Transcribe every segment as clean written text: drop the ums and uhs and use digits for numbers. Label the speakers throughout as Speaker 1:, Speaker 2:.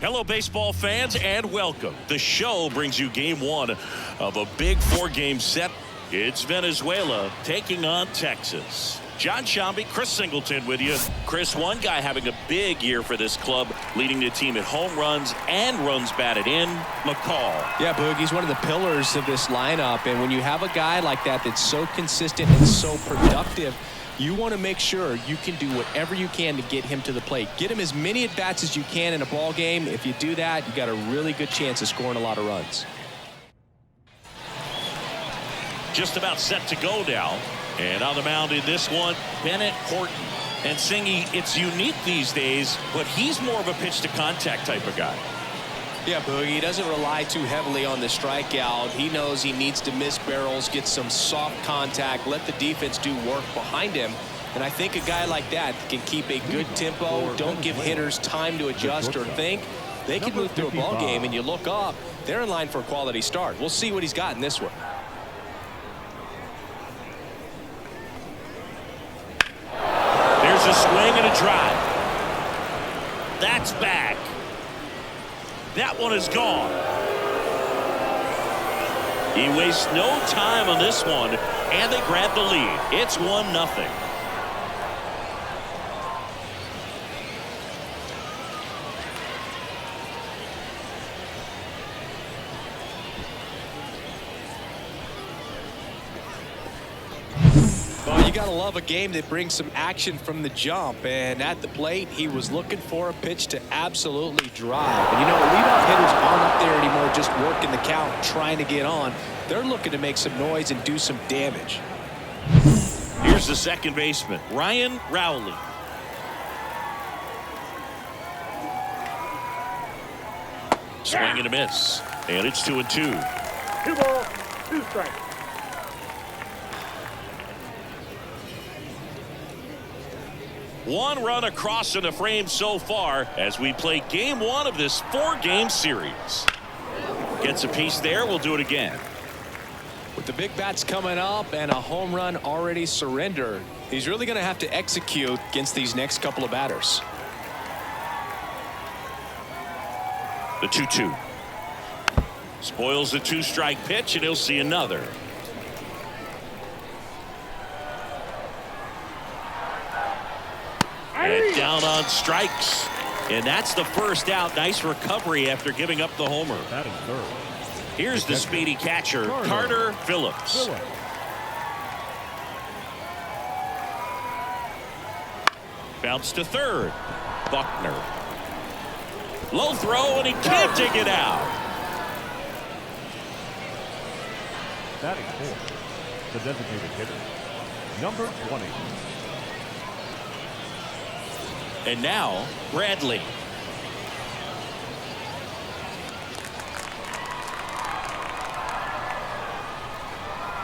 Speaker 1: Hello, baseball fans, and welcome. The show brings you game one of a big four-game set. It's Venezuela taking on Texas. John Shambi, Chris Singleton with you. Chris, one guy having a big year for this club, leading the team in home runs and runs batted in, McCall.
Speaker 2: Yeah, Boog, he's one of the pillars of this lineup, and when you have a guy like that that's so consistent and so productive, you want to make sure you can do whatever you can to get him to the plate. Get him as many at-bats as you can in a ball game. If you do that, you got a really good chance of scoring a lot of runs.
Speaker 1: Just about set to go now. And on the mound in this one, Bennett Horton. And Singy, it's unique these days, but he's more of a pitch-to-contact type of guy.
Speaker 2: Yeah, Boog, he doesn't rely too heavily on the strikeout. He knows he needs to miss barrels, get some soft contact, let the defense do work behind him. And I think a guy like that can keep a good tempo, don't give hitters time to adjust or think. They can move through a ball game, and you look up, they're in line for a quality start. We'll see what he's got in this one.
Speaker 1: There's a swing and a drive. That's back. That one is gone. He wastes no time on this one, and they grab the lead. It's 1-0.
Speaker 2: Well, you gotta love a game that brings some action from the jump, and at the plate he was looking for a pitch to absolutely drive. And you know, leadoff hitters aren't up there anymore just working the count, trying to get on. They're looking to make some noise and do some damage.
Speaker 1: Here's the second baseman, Ryan Rowley. Swing and a miss, and it's 2-2.
Speaker 3: 2 balls, 2 strikes.
Speaker 1: One run across in the frame so far as we play game one of this four-game series. Gets a piece there. We'll do it again.
Speaker 2: With the big bats coming up and a home run already surrendered, he's really going to have to execute against these next couple of batters.
Speaker 1: The 2-2. Spoils the 2-strike pitch, and he'll see another. And down on strikes. And that's the first out. Nice recovery after giving up the homer. Here's the speedy catcher, Carter Phillips. Bounce to third. Buckner. Low throw, and he can't dig it out.
Speaker 3: Batting fourth, the designated hitter, number 20.
Speaker 1: And now, Bradley.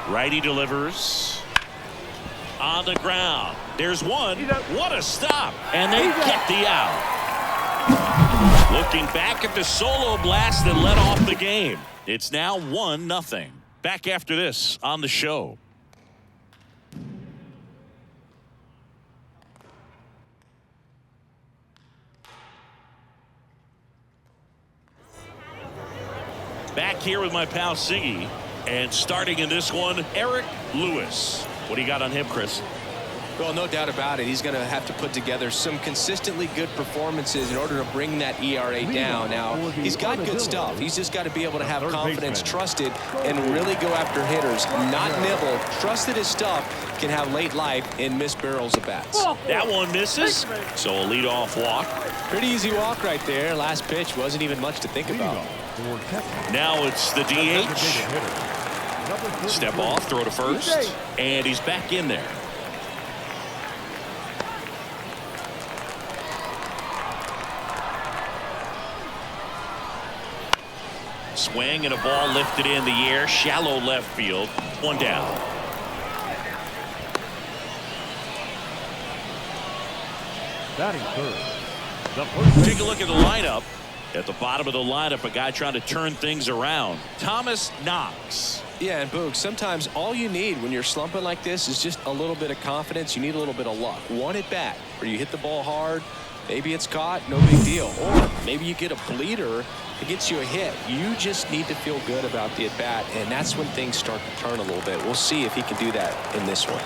Speaker 1: Righty delivers. On the ground. There's one. What a stop. And they get the out. Looking back at the solo blast that led off the game. It's now 1-0. Back after this on the show. Back here with my pal Siggy, and starting in this one, Eric Lewis. What do you got on him, Chris?
Speaker 2: Well, no doubt about it. He's going to have to put together some consistently good performances in order to bring that ERA down. Now, he's got good stuff. He's just got to be able to have confidence, trust it, and really go after hitters, not nibble. Trust that his stuff can have late life and miss barrels of bats.
Speaker 1: That one misses, so a leadoff walk.
Speaker 2: Pretty easy walk right there. Last pitch wasn't even much to think about.
Speaker 1: Now it's the DH. Step off, throw to first, and he's back in there. Swing and a ball lifted in the air, shallow left field, one down.
Speaker 3: Batting third,
Speaker 1: Take a look at the lineup. At the bottom of the lineup, a guy trying to turn things around. Thomas Knox.
Speaker 2: Yeah, and Boog, sometimes all you need when you're slumping like this is just a little bit of confidence. You need a little bit of luck. One at bat where you hit the ball hard, Maybe it's caught, no big deal. Or maybe you get a bleeder that gets you a hit. You just need to feel good about the at-bat, and that's when things start to turn a little bit. We'll see if he can do that in this one.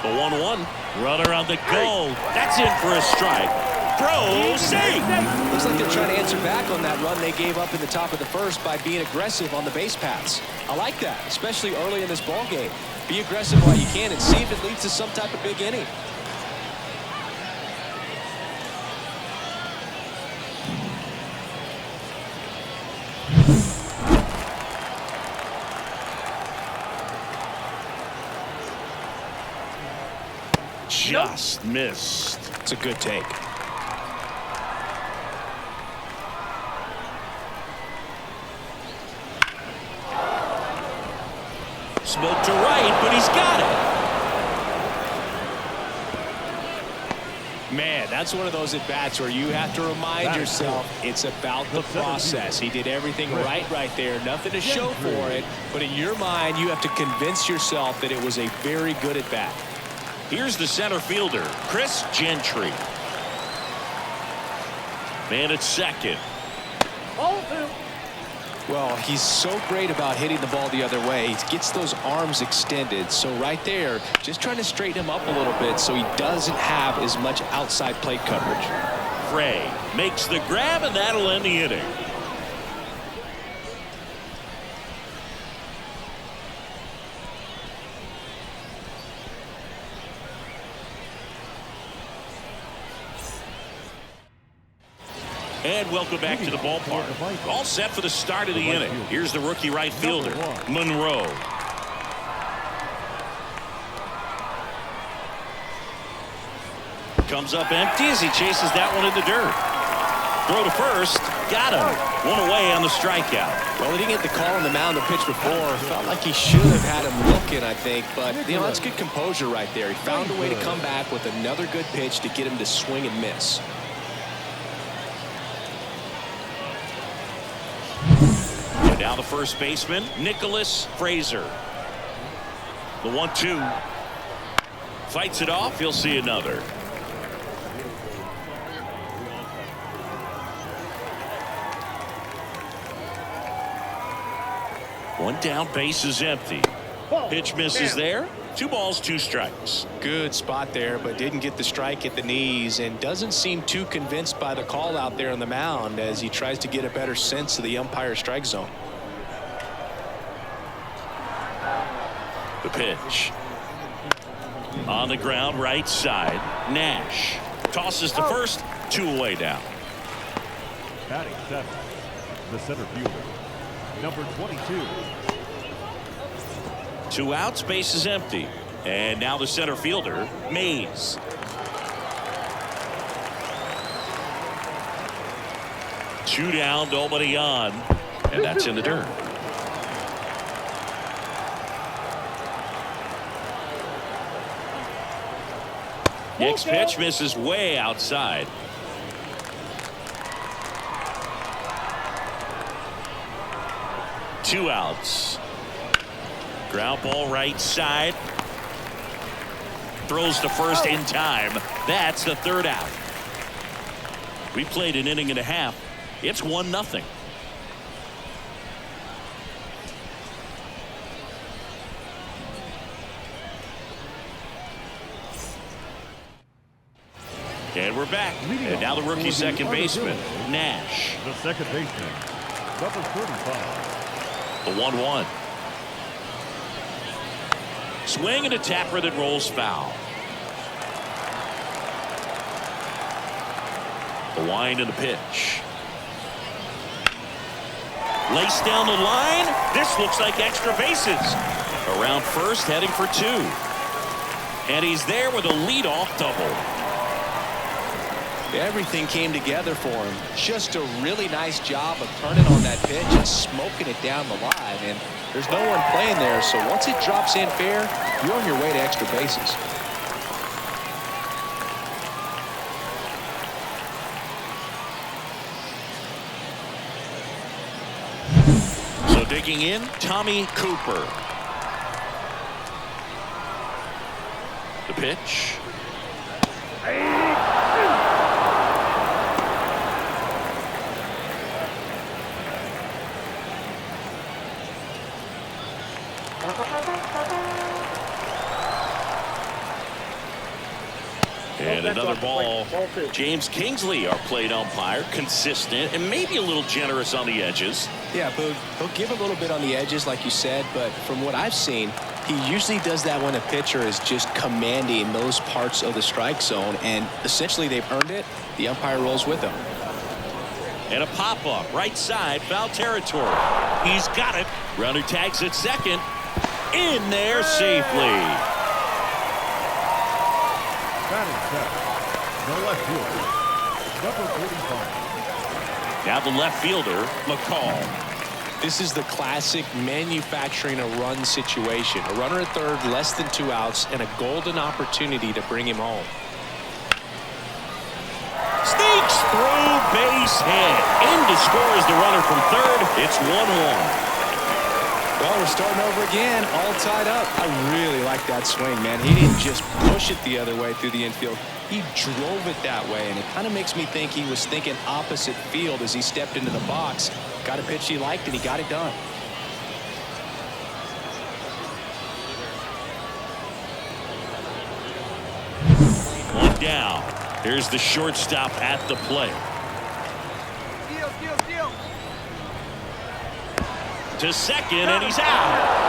Speaker 1: The 1-1. Runner on the go. That's in for a strike. Throw, safe.
Speaker 2: Looks like they're trying to answer back on that run they gave up in the top of the first by being aggressive on the base paths. I like that, especially early in this ball game. Be aggressive while you can and see if it leads to some type of big inning.
Speaker 1: Just missed.
Speaker 2: It's a good take.
Speaker 1: Smoke to right, but he's got it.
Speaker 2: Man, that's one of those at-bats where you have to remind yourself it's about the process. He did everything right there. Nothing to show for it. But in your mind, you have to convince yourself that it was a very good at-bat.
Speaker 1: Here's the center fielder, Chris Gentry. Man at second.
Speaker 2: Well, he's so great about hitting the ball the other way. He gets those arms extended. So right there, just trying to straighten him up a little bit so he doesn't have as much outside plate coverage.
Speaker 1: Frey makes the grab, and that'll end the inning. And welcome back to the ballpark. All set for the start of the inning. Here's the rookie right fielder, Monroe. Comes up empty as he chases that one in the dirt. Throw to first. Got him. One away on the strikeout.
Speaker 2: Well, he didn't get the call on the mound the pitch before. Felt like he should have had him looking, I think. But, you know, that's good composure right there. He found a way to come back with another good pitch to get him to swing and miss.
Speaker 1: Now the first baseman, Nicholas Fraser. The 1-2. Fights it off. He'll see another. One down, base is empty. Pitch misses there. 2 balls, 2 strikes.
Speaker 2: Good spot there, but didn't get the strike at the knees and doesn't seem too convinced by the call out there on the mound as he tries to get a better sense of the umpire strike zone.
Speaker 1: The pitch. On the ground, right side. Nash tosses to first. 2 away now.
Speaker 3: Batting 7, the center fielder, number 22.
Speaker 1: 2 outs, base is empty. And now the center fielder, Mays. Two down, nobody on. And that's in the dirt. Next pitch misses way outside. Two outs. Ground ball right side. Throws to first in time. That's the 3rd out. We played an inning and a half. It's 1-0. And we're back. And now the rookie second baseman, Nash.
Speaker 3: The second baseman, number 35.
Speaker 1: The 1-1. Swing and a tapper that rolls foul. The wind and the pitch. Laced down the line. This looks like extra bases. Around first, heading for 2. And he's there with a leadoff double.
Speaker 2: Everything came together for him. Just a really nice job of turning on that pitch and smoking it down the line. And there's no one playing there, so once it drops in fair, you're on your way to extra bases.
Speaker 1: So digging in, Tommy Cooper. The pitch. And another ball. James Kingsley, our plate umpire, consistent and maybe a little generous on the edges.
Speaker 2: Yeah, Boog, he'll give a little bit on the edges, like you said, but from what I've seen, he usually does that when a pitcher is just commanding those parts of the strike zone, and essentially they've earned it. The umpire rolls with them.
Speaker 1: And a pop-up, right side, foul territory. He's got it. Runner tags at second. In there safely.
Speaker 3: Batting seventh, the left fielder, number 45.
Speaker 1: Now the left fielder, McCall.
Speaker 2: This is the classic manufacturing a run situation. A runner at third, less than 2 outs, and a golden opportunity to bring him home.
Speaker 1: Sneaks through, base hit. In to score is the runner from third. It's 1-1.
Speaker 2: Well, we're starting over again, all tied up. I really like that swing, man. He didn't just push it the other way through the infield. He drove it that way, and it kind of makes me think he was thinking opposite field as he stepped into the box. Got a pitch he liked, and he got it done.
Speaker 1: One down. Here's the shortstop at the plate. To second, and he's out.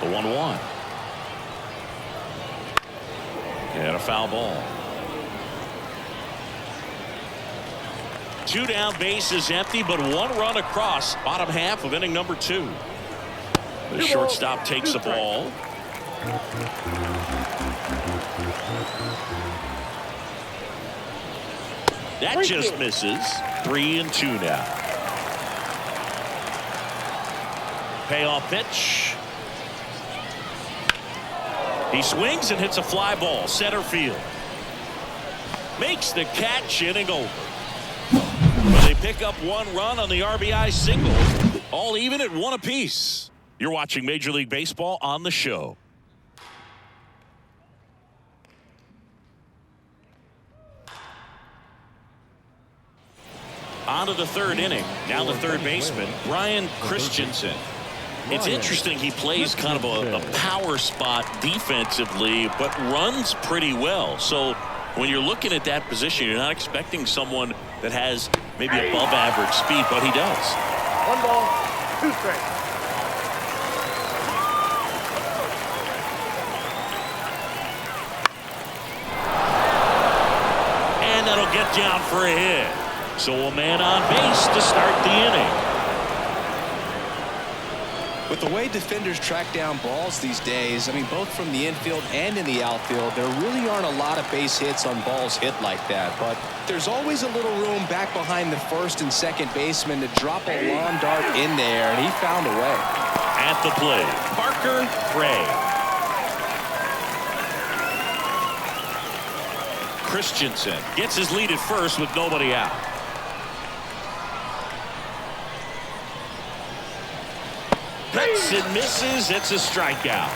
Speaker 1: The 1-1. And a foul ball. 2 down, bases empty, but 1 run across. Bottom half of inning number 2. The shortstop takes the ball. That just misses. 3-2 now. Payoff pitch. He swings and hits a fly ball center field. Makes the catch, inning over. But they pick up 1 run on the RBI single. All even at 1 apiece. You're watching Major League Baseball on the show. On to the 3rd inning. Now the 3rd baseman, Brian Christensen. It's interesting, he plays kind of a power spot defensively, but runs pretty well. So when you're looking at that position, you're not expecting someone that has maybe above average speed, but he does.
Speaker 4: 1 ball, 2 strikes.
Speaker 1: And that'll get down for a hit. So a man on base to start the inning.
Speaker 2: With the way defenders track down balls these days, I mean, both from the infield and in the outfield, there really aren't a lot of base hits on balls hit like that. But there's always a little room back behind the first and second baseman to drop a lawn dart in there, and he found a way.
Speaker 1: At the plate, Parker Gray. Christensen gets his lead at first with nobody out. Hits and misses. It's a strikeout.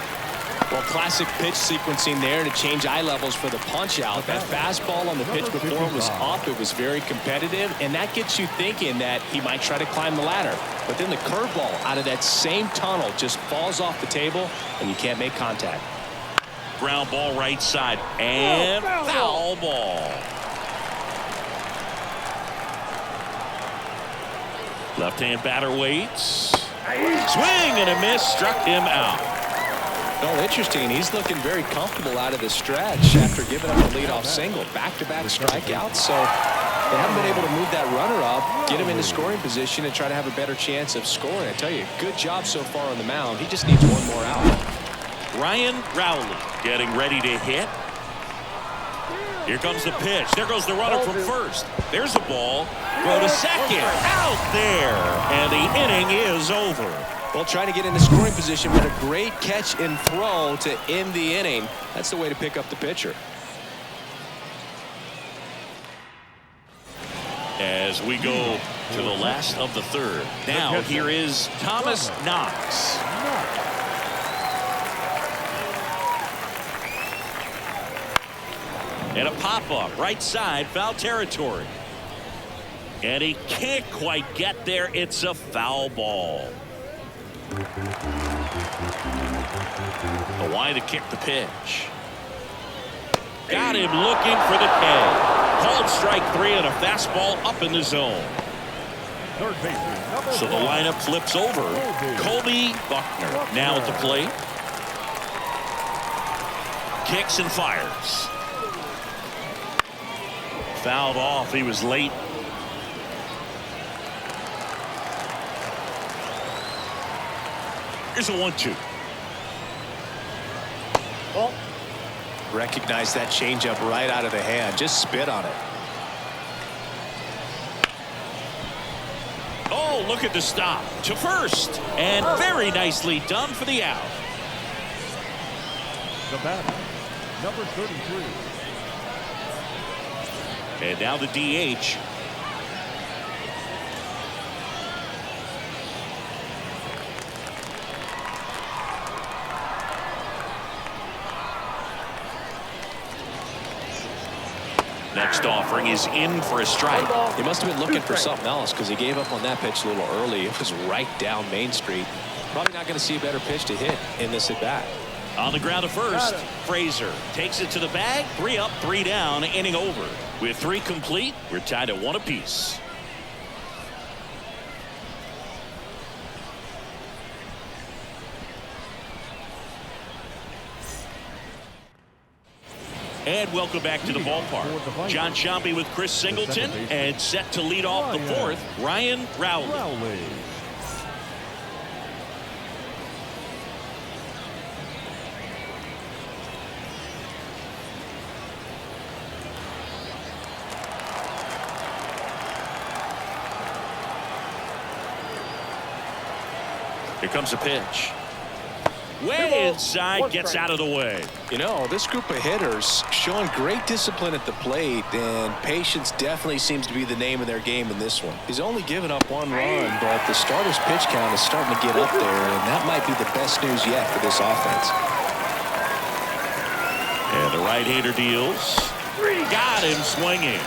Speaker 2: Well, classic pitch sequencing there to change eye levels for the punch out. That fastball on the pitch before was up. It was very competitive, and that gets you thinking that he might try to climb the ladder. But then the curveball out of that same tunnel just falls off the table, and you can't make contact.
Speaker 1: Ground ball right side, and foul ball. Left-hand batter waits. Swing and a miss, struck him out.
Speaker 2: Well, interesting. He's looking very comfortable out of the stretch after giving up a leadoff single. Back-to-back strikeouts, so they haven't been able to move that runner up, get him into scoring position, and try to have a better chance of scoring. I tell you, good job so far on the mound. He just needs 1 more out.
Speaker 1: Ryan Rowley getting ready to hit. Here comes the pitch. There goes the runner from first. There's a ball. Go to second. Out there. And the inning is over.
Speaker 2: Well, trying to get into scoring position, but a great catch and throw to end the inning. That's the way to pick up the pitcher.
Speaker 1: as we go to the last of the third. Now here is Thomas Knox. And a pop-up right side, foul territory. And he can't quite get there. It's a foul ball. Hawaii to kick the pitch. Got him looking for the K. Called strike 3 and a fastball up in the zone.
Speaker 3: Third baseman,
Speaker 1: So the lineup flips over. Colby Buckner now at the plate. Kicks and fires. Fouled off. He was late. Here's a 1-2.
Speaker 4: Ball.
Speaker 2: Recognize that changeup right out of the hand. Just spit on it.
Speaker 1: Oh, look at the stop to first, and very nicely done for the out.
Speaker 3: the batter, number 33.
Speaker 1: And now the DH. Next offering is in for a strike.
Speaker 2: He must have been looking for something else because he gave up on that pitch a little early. It was right down Main Street. Probably not going to see a better pitch to hit in this at bat.
Speaker 1: On the ground at first, Frazier takes it to the bag. 3 up, 3 down, inning over. With 3 complete, we're tied at 1 apiece. And welcome back to the ballpark. John Sciambi with Chris Singleton, and set to lead off the 4th, Ryan Rowley. Here comes a pitch. Way inside, gets out of the way.
Speaker 2: You know, this group of hitters showing great discipline at the plate, and patience definitely seems to be the name of their game in this one. He's only given up 1 run, but the starter's pitch count is starting to get up there, and that might be the best news yet for this offense.
Speaker 1: And the right-hander deals. Got him swinging.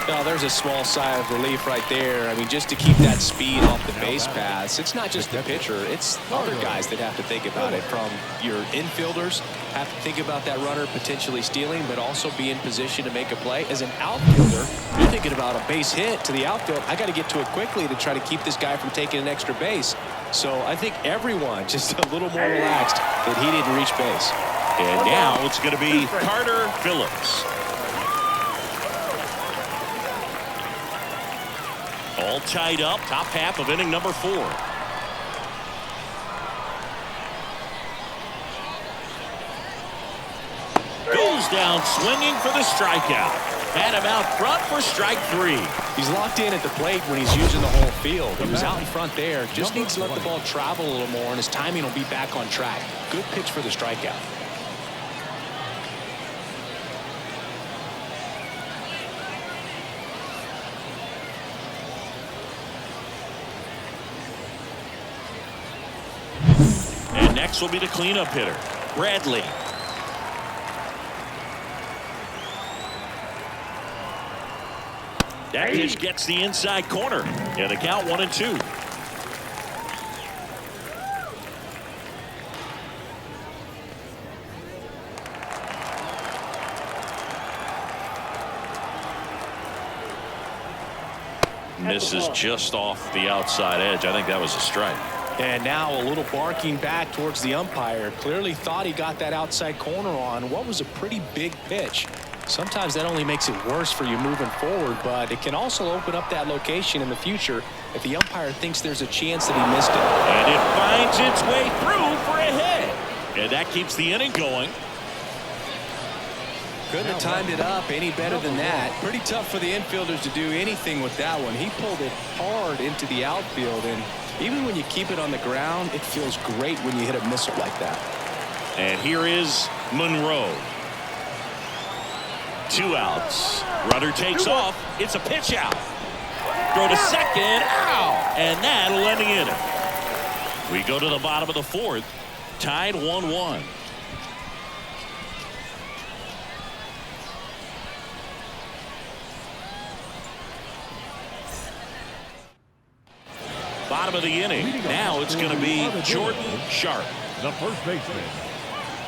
Speaker 2: Well, there's a small sigh of relief right there. I mean, just to keep that speed off the base paths. It's not just the pitcher. It's other guys that have to think about it. From your infielders, have to think about that runner potentially stealing, but also be in position to make a play. As an outfielder, you're thinking about a base hit to the outfield. I got to get to it quickly to try to keep this guy from taking an extra base. So I think everyone just a little more relaxed that he didn't reach base.
Speaker 1: And now it's going to be Carter Phillips. All tied up, top half of inning number 4. Goes down swinging for the strikeout. Had him out front for strike 3.
Speaker 2: He's locked in at the plate when he's using the whole field. He was out in front there. Just needs to let the ball travel a little more, and his timing will be back on track. Good pitch for the strikeout.
Speaker 1: Next will be the cleanup hitter, Bradley. That pitch gets the inside corner. Yeah, the count 1-2. Misses just off the outside edge. I think that was a strike.
Speaker 2: And now a little barking back towards the umpire. Clearly thought he got that outside corner on what was a pretty big pitch. Sometimes that only makes it worse for you moving forward, but it can also open up that location in the future if the umpire thinks there's a chance that he missed it.
Speaker 1: And it finds its way through for a hit. And that keeps the inning going.
Speaker 2: Couldn't have timed it up any better than that. Pretty tough for the infielders to do anything with that one. He pulled it hard into the outfield, and even when you keep it on the ground, it feels great when you hit a missile like that.
Speaker 1: And here is Monroe. 2 outs. Runner takes off. It's a pitch out. Throw to second. Ow! And that'll end the inning. We go to the bottom of the 4th. Tied 1-1. Bottom of the inning. Now it's going to be Jordan Sharp.
Speaker 3: The first baseman,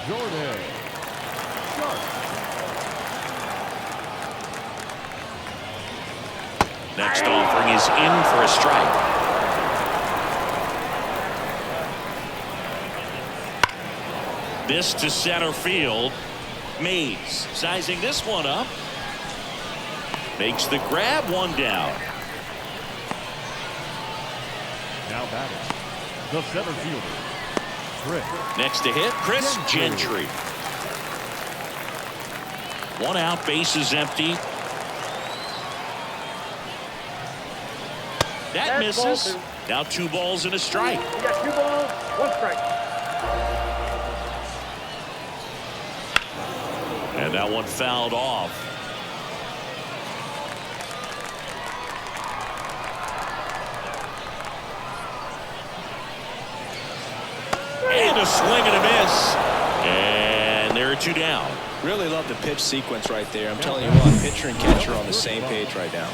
Speaker 3: Jordan Sharp.
Speaker 1: Next offering is in for a strike. This to center field. Mays sizing this one up. Makes the grab, 1 down.
Speaker 3: Now batting, the center fielder, Chris.
Speaker 1: Next to hit, Chris Gentry. 1 out, bases empty. That misses. Now 2 balls and a strike.
Speaker 4: You got 2 balls, 1 strike.
Speaker 1: And that one fouled off. And a swing and a miss. And there are 2 down.
Speaker 2: Really love the pitch sequence right there. I'm telling you what, pitcher and catcher on the same page right now.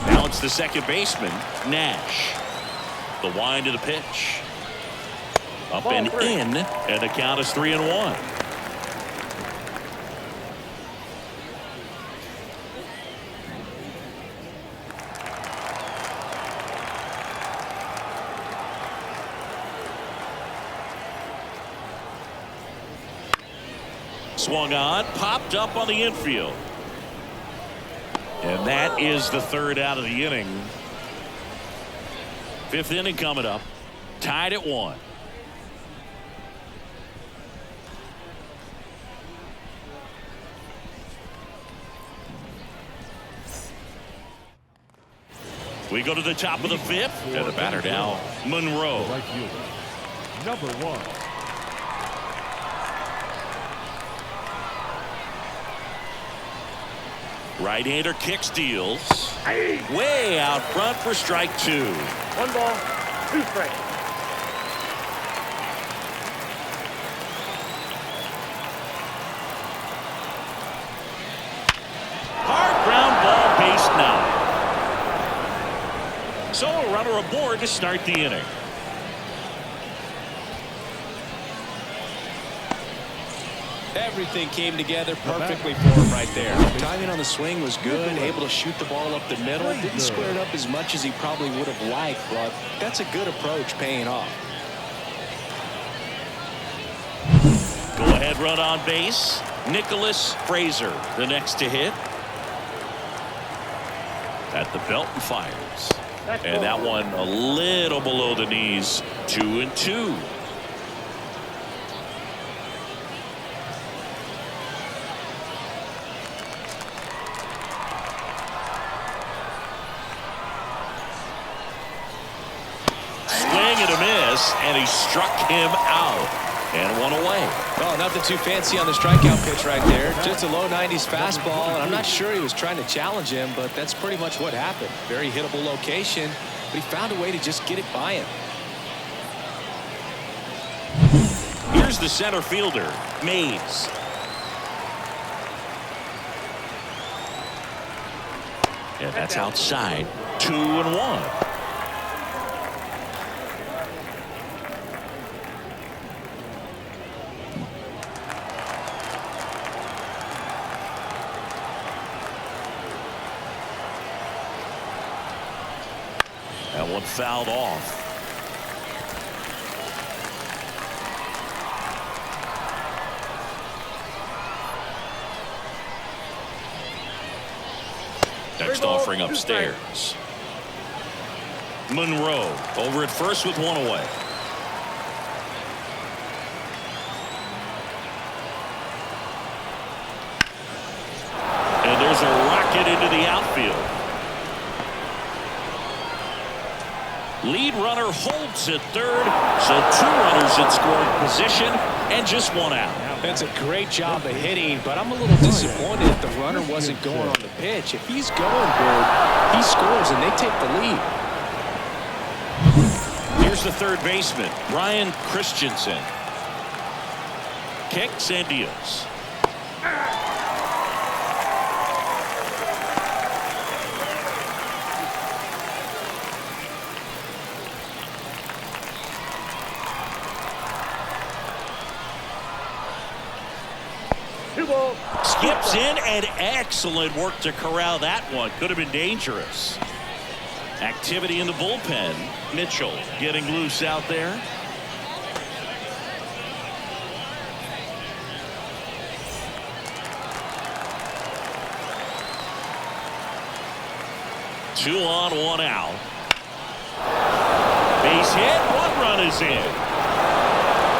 Speaker 1: Now it's the second baseman, Nash. The wind of the pitch. Up and in, and the count is 3-1. Swung on, popped up on the infield. And that is the 3rd out of the inning. 5th inning coming up. Tied at 1. We go to the top of the 5th. And the batter now, Monroe.
Speaker 3: Right fielder, number 1.
Speaker 1: Right-hander kicks, deals. Way out front for strike 2.
Speaker 4: 1 ball, 2 strikes.
Speaker 1: Hard ground ball, base now. So a runner aboard to start the inning.
Speaker 2: Everything came together perfectly for him right there. Timing on the swing was good, able to shoot the ball up the middle. Didn't square it up as much as he probably would have liked, but that's a good approach, paying off.
Speaker 1: Go ahead run on base. Nicholas Fraser, the next to hit. At the belt and fires. And that one a little below the knees. 2-2. And he struck him out and 1 away.
Speaker 2: Well, nothing too fancy on the strikeout pitch right there. Just a low 90s fastball, and I'm not sure he was trying to challenge him, but that's pretty much what happened. Very hittable location, but he found a way to just get it by him.
Speaker 1: Here's the center fielder, Mays. And that's outside. 2-1. That one fouled off. Next offering upstairs. Monroe over at first with 1 away. And there's a rocket into the outfield. Lead runner holds at third, so 2 runners in scoring position and just 1 out.
Speaker 2: That's a great job of hitting, but I'm a little disappointed that the runner wasn't going on the pitch. If he's going, Bird, he scores and they take the lead.
Speaker 1: Here's the third baseman, Brian Christensen. Kicks and deals. Skips in, and excellent work to corral that one. Could have been dangerous. Activity in the bullpen. Mitchell getting loose out there. Two on, 1 out. Base hit, 1 run is in.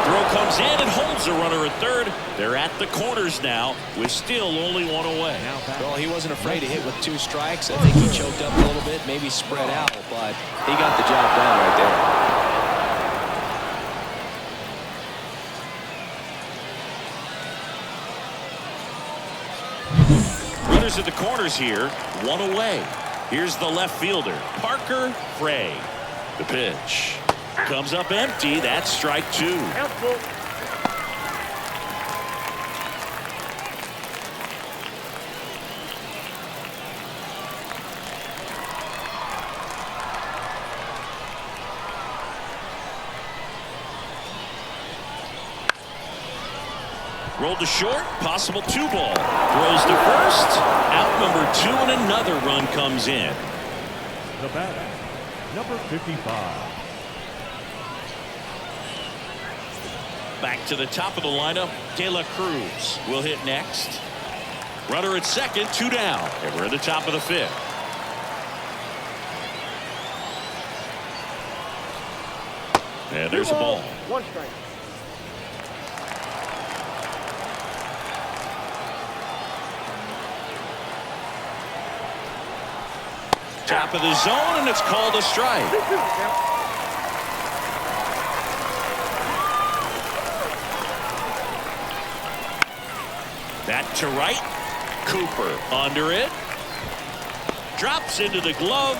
Speaker 1: Throw comes in and holds the runner at third. They're at the corners now with still only 1 away.
Speaker 2: Well, he wasn't afraid to hit with 2 strikes. I think he choked up a little bit, maybe spread out, but he got the job done right
Speaker 1: there. Runners at the corners here, 1 away. Here's the left fielder, Parker Frey. The pitch comes up empty. That's strike 2. Rolled to short, possible 2 ball. Throws to first, out number 2, and another run comes in.
Speaker 3: The batter, number 55.
Speaker 1: Back to the top of the lineup, De La Cruz will hit next. Runner at second, 2 down, and we're at the top of the 5th. And there's a ball.
Speaker 4: 1 strike.
Speaker 1: Top of the zone, and it's called a strike. That to right. Cooper under it. Drops into the glove,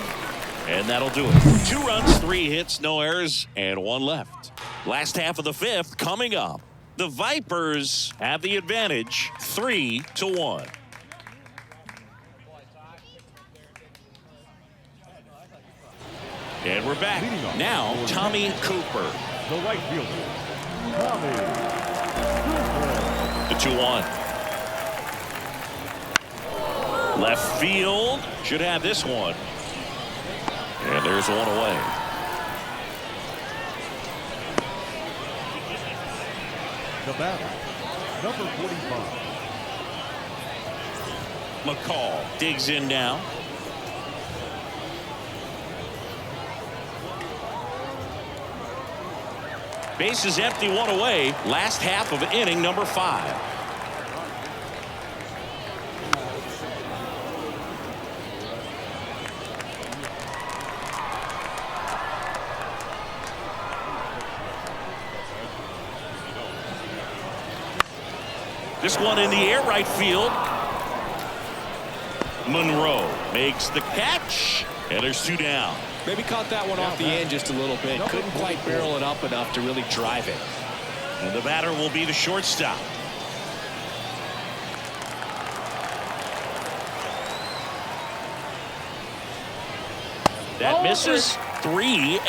Speaker 1: and that'll do it. 2 runs, 3 hits, no errors, and 1 left. Last half of the 5th coming up. The Vipers have the advantage, 3-1. And we're back. Now, Tommy Cooper.
Speaker 3: The right fielder, Tommy Cooper.
Speaker 1: The 2-1. Left field. Should have this one. And there's 1 away.
Speaker 3: The batter, number 45.
Speaker 1: McCall digs in now. Base is empty, 1 away. Last half of inning number 5. This one in the air, right field. Monroe makes the catch, and there's 2 down.
Speaker 2: Maybe caught that one off the end just a little bit. Couldn't quite barrel it up enough to really drive it.
Speaker 1: And the batter will be the shortstop. That misses. 3-1.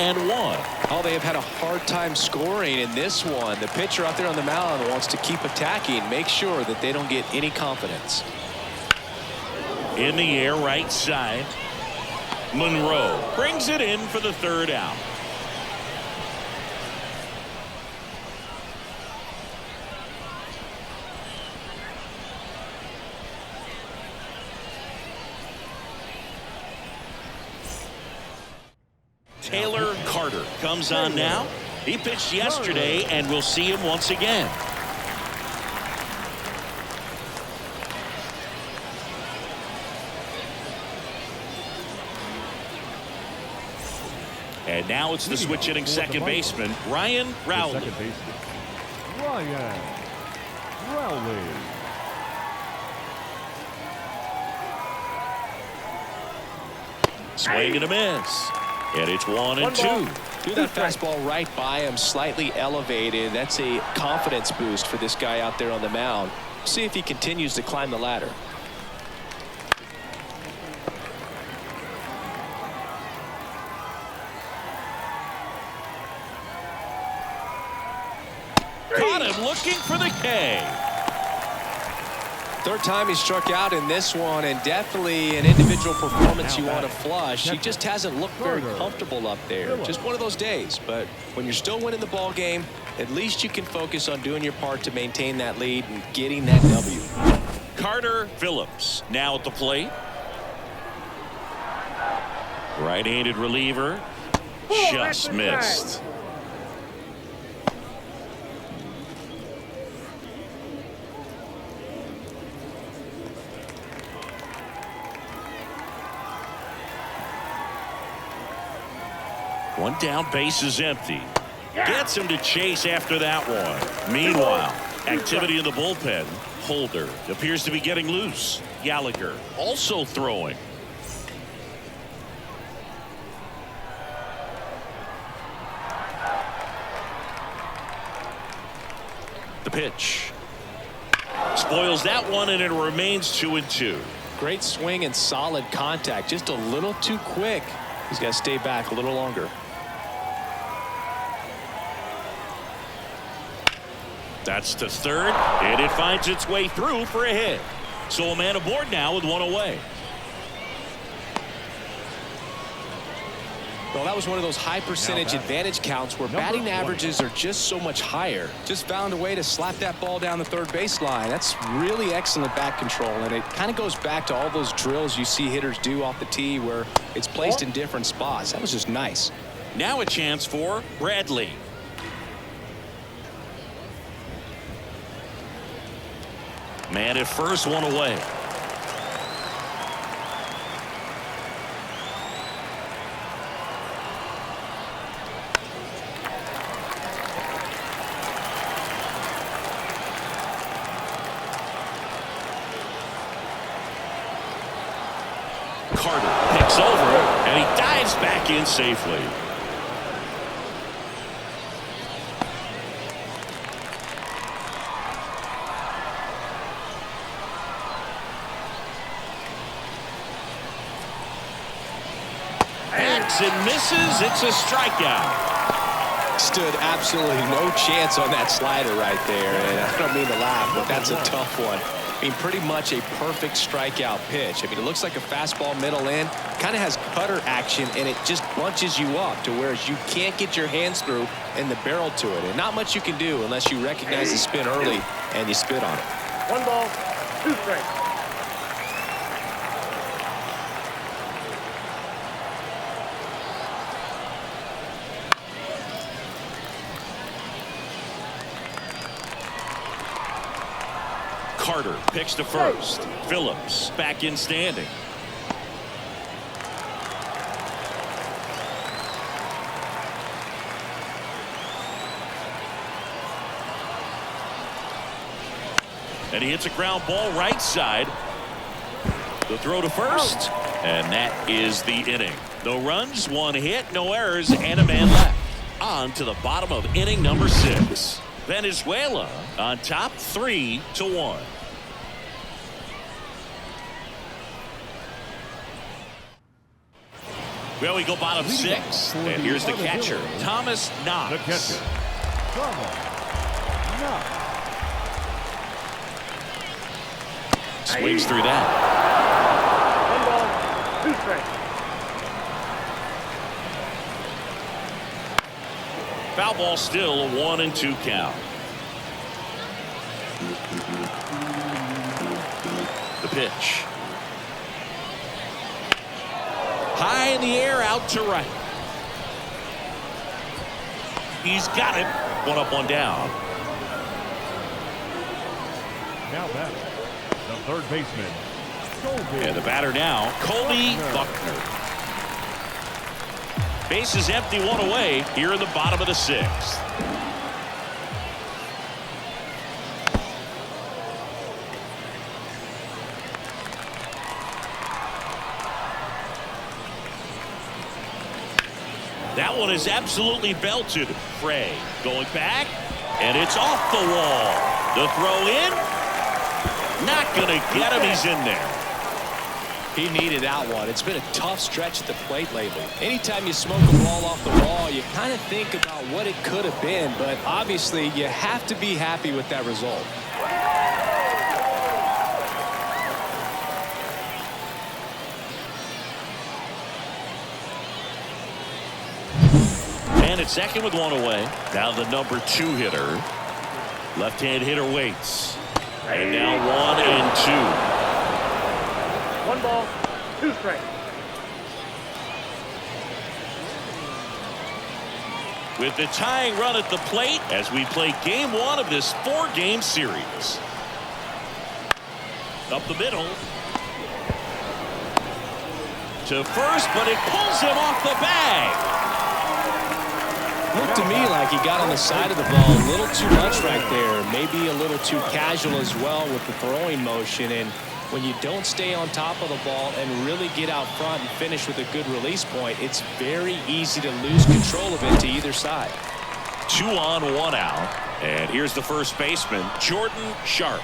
Speaker 2: Oh, they have had a hard time scoring in this one. The pitcher out there on the mound wants to keep attacking, make sure that they don't get any confidence.
Speaker 1: In the air, right side. Monroe brings it in for the 3rd out. Taylor Carter comes on now. He pitched yesterday, and we'll see him once again. And now it's the switch hitting second baseman, Ryan Rowley.
Speaker 3: Second baseman, Ryan Rowley.
Speaker 1: Swing and a miss. And it's 1-2.
Speaker 2: Threw that fastball right by him, slightly elevated. That's a confidence boost for this guy out there on the mound. See if he continues to climb the ladder.
Speaker 1: Caught him looking for the K.
Speaker 2: Third time he struck out in this one, and definitely an individual performance you want to flush. He just hasn't looked very comfortable up there. Just one of those days. But when you're still winning the ball game, at least you can focus on doing your part to maintain that lead and getting that W.
Speaker 1: Carter Phillips now at the plate. Right-handed reliever. Just missed. One down, base is empty. Gets him to chase after that one. Meanwhile, activity in the bullpen. Holder appears to be getting loose. Gallagher also throwing. The pitch. Spoils that one, and it remains 2-2.
Speaker 2: Great swing and solid contact. Just a little too quick. He's got to stay back a little longer.
Speaker 1: That's to third, and it finds its way through for a hit. So a man aboard now with one away.
Speaker 2: Well, that was one of those high percentage advantage counts where batting averages are just so much higher. Just found a way to slap that ball down the third baseline. That's really excellent bat control, and it kind of goes back to all those drills you see hitters do off the tee where it's placed in different spots. That was just nice.
Speaker 1: Now a chance for Bradley. Man at first, one away. Carter picks over and he dives back in safely. And misses. It's a strikeout.
Speaker 2: Stood absolutely no chance on that slider right there, and I don't mean to laugh, but that's a tough one. I mean, pretty much a perfect strikeout pitch. I mean, it looks like a fastball middle in, kind of has cutter action, and it just bunches you up to where you can't get your hands through and the barrel to it, and not much you can do unless you recognize the spin early and you spit on it.
Speaker 4: 1 ball, 2 strikes.
Speaker 1: Carter picks to first. Phillips back in standing. And he hits a ground ball right side. The throw to first. And that is the inning. No runs, 1 hit, no errors, and a man left. On to the bottom of inning number 6. Venezuela on top 3-1. Well, we go bottom 6. And here's the catcher, Thomas Knox.
Speaker 3: The catcher, Thomas Knox.
Speaker 1: Swings through that.
Speaker 4: 1 ball, 2 strikes.
Speaker 1: Foul ball still, a 1-2 count. The pitch. High in the air, out to right. He's got it. 1 up, 1 down.
Speaker 3: Now back, the third baseman, Colby.
Speaker 1: And the batter now, Colby Buckner. Base is empty, one away here in the bottom of the sixth. That one is absolutely belted. Frey going back, and it's off the wall. The throw in, not going to get him. He's in there.
Speaker 2: He needed that one. It's been a tough stretch at the plate lately. Anytime you smoke a ball off the wall, you kind of think about what it could have been, but obviously you have to be happy with that result.
Speaker 1: And it's second with one away. Now the number 2 hitter. Left-hand hitter waits. And now 1 and 2.
Speaker 4: 1 ball, 2 strikes.
Speaker 1: With the tying run at the plate as we play game 1 of this 4-game series. Up the middle. To first, but it pulls him off the bag.
Speaker 2: Looked to me like he got on the side of the ball a little too much right there. Maybe a little too casual as well with the throwing motion. And when you don't stay on top of the ball and really get out front and finish with a good release point, it's very easy to lose control of it to either side.
Speaker 1: 2 on, 1 out. And here's the first baseman, Jordan Sharp.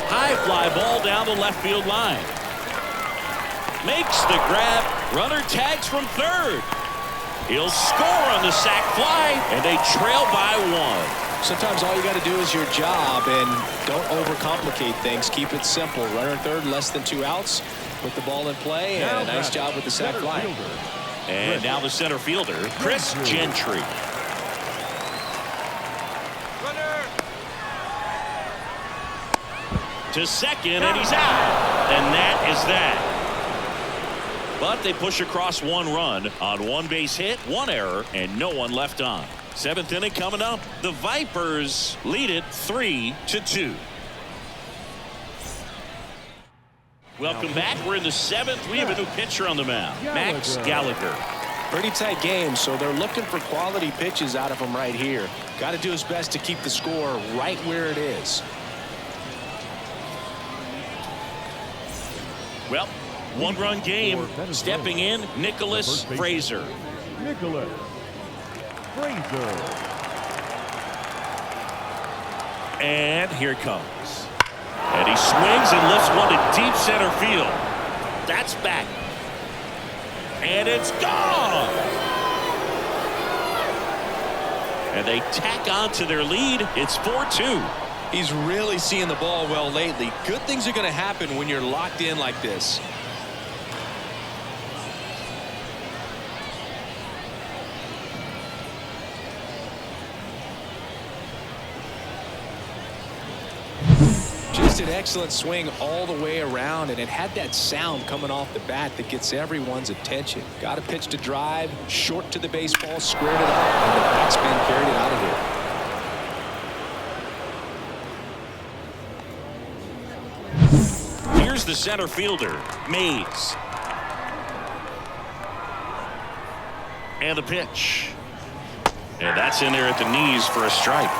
Speaker 1: High fly ball down the left field line. Makes the grab. Runner tags from third. He'll score on the sac fly, and they trail by 1.
Speaker 2: Sometimes all you got to do is your job, and don't overcomplicate things. Keep it simple. Runner third, less than 2 outs with the ball in play, and a nice job with the sac fly.
Speaker 1: And now the center fielder, Chris Gentry.
Speaker 2: Runner
Speaker 1: To second, and he's out. And that is that. But they push across 1 run on 1 base hit, 1 error, and no one left on. 7th inning coming up. The Vipers lead it 3-2. Welcome back. We're in the 7th. We have a new pitcher on the mound, Max Gallagher.
Speaker 2: Pretty tight game, so they're looking for quality pitches out of him right here. Got to do his best to keep the score right where it is.
Speaker 1: Well, 1-run game. Stepping in, Nicholas Fraser.
Speaker 3: Nicholas Fraser.
Speaker 1: And here it comes. And he swings and lifts one to deep center field. That's back. And it's gone. And they tack on to their lead. It's 4-2.
Speaker 2: He's really seeing the ball well lately. Good things are going to happen when you're locked in like this. Just an excellent swing all the way around, and it had that sound coming off the bat that gets everyone's attention. Got a pitch to drive, short to the baseball, squared it up, and the backspin carried it out of here.
Speaker 1: Here's the center fielder, Mays. And the pitch. And that's in there at the knees for a strike.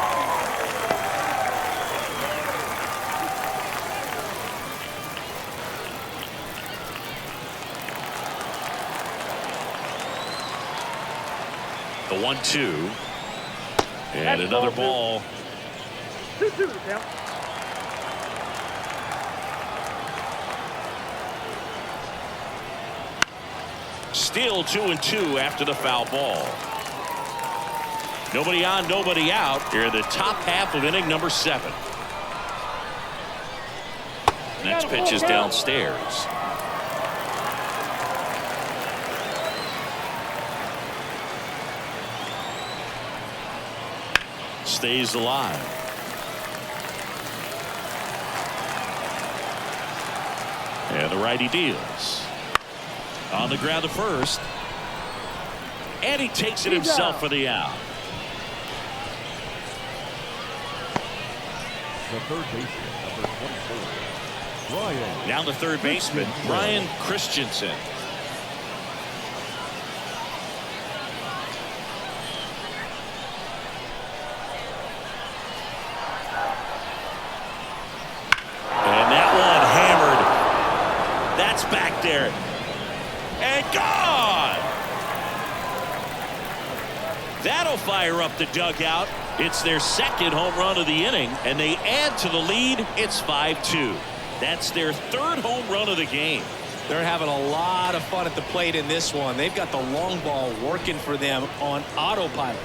Speaker 1: The 1-2. And another ball.
Speaker 4: 2-2 the count.
Speaker 1: Still 2-2 after the foul ball. Nobody on, nobody out here in the top half of inning number 7. Next pitch is downstairs. Stays alive. And the righty deals. On the ground to first. And he takes it himself for the out.
Speaker 3: The third baseman, number 24, Brian.
Speaker 1: Now the third baseman, Brian Christensen. and gone. That'll fire up the dugout. It's their second home run of the inning, and they add to the lead. It's 5-2. That's their third home run of the game.
Speaker 2: They're having a lot of fun at the plate in this one. They've got the long ball working for them on autopilot.